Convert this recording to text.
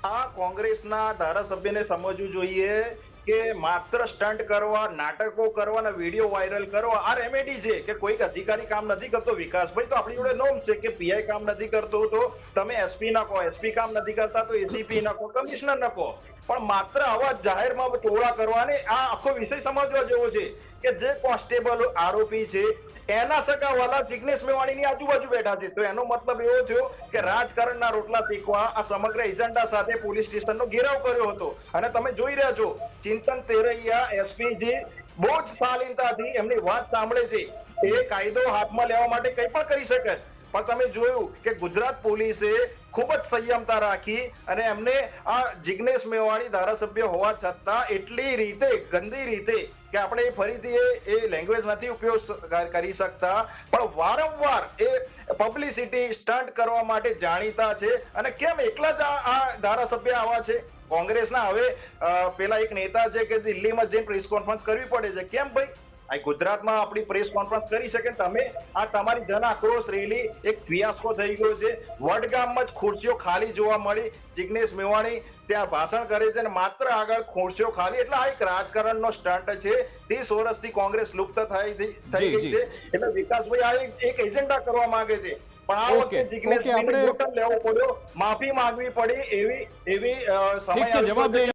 આ કોંગ્રેસના ધારાસભ્યને સમજવું જોઈએ કે માત્ર સ્ટન્ટ કરવા, નાટકો કરવા અને વિડીયો વાયરલ કરવા આ રેમેડી છે કે કોઈક અધિકારી કામ નથી કરતો. વિકાસભાઈ તો આપણી જોડે નોમ છે કે પીઆઈ કામ નથી કરતો તો તમે એસપી ના કહો, એસપી કામ નથી કરતા તો એસીપી ના કહો, કમિશનર ના કહો. પણ માત્ર આવા જાહેરમાં ટોળા કરવાને આ આખો વિષય સમજવા જેવો છે કે જે કોન્સ્ટેબલ આરોપી છે એના સગાવાલા જિગ્નેશ મેવાણીની આજુબાજુ બેઠા છે. તો એનો મતલબ એવો થયો કે રાજકારણના રોટલા શીખવા આ સમગ્ર એજન્ડા સાથે પોલીસ સ્ટેશનનો ઘેરાવ કર્યો હતો. અને તમે જોઈ રહ્યા છો ચિંતન તેરૈયા એસપીજી બહુ જ શાલીનતાથી એમની વાત સાંભળે છે. એ કાયદો હાથમાં લેવા માટે કંઈ પણ કરી શકે. પણ તમે જોયું કે ગુજરાત પોલીસે ખૂબ જ સંયમતા રાખી અને એમને આ જિગ્નેશ મેવાણી ધારાસભ્ય હોવા છતાં એટલી રીતે ગંદી રીતે કે આપણે ફરીથી એ લેંગ્વેજ નથી ઉપયોગ કરી શકતા, પણ વારંવાર એ પબ્લિસિટી સ્ટન્ટ કરવા માટે જાણીતા છે. અને કેમ એકલા જ આ ધારાસભ્ય આવા છે? કોંગ્રેસના હવે પેલા એક નેતા છે કે દિલ્હીમાં જઈને પ્રેસ કોન્ફરન્સ કરવી પડે છે. કેમ ભાઈ? આ ગુજરાતમાં આપણી પ્રેસ કોન્ફરન્સ કરી શકે. તમે આ તમારી જન આક્રોશ રેલી એક ફિયાસ્કો થઈ ગયો છે. વડગામમાં જ ખુરશીઓ ખાલી જોવા મળી. જિગ્નેશ મેવાણી ત્યાં ભાષણ કરે છે અને માત્ર આગળ ખુરશીઓ ખાલી. એટલે આ એક રાજકારણનો સ્ટન્ટ છે. 30 વર્ષથી કોંગ્રેસ લુપ્ત થઈ ગઈ છે. એટલે વિકાસભાઈ આ એક એજન્ડા કરવા માંગે છે. પણ આ વખતે જિગ્નેશ લેવો પડ્યો, માફી માંગવી પડી એવી સમય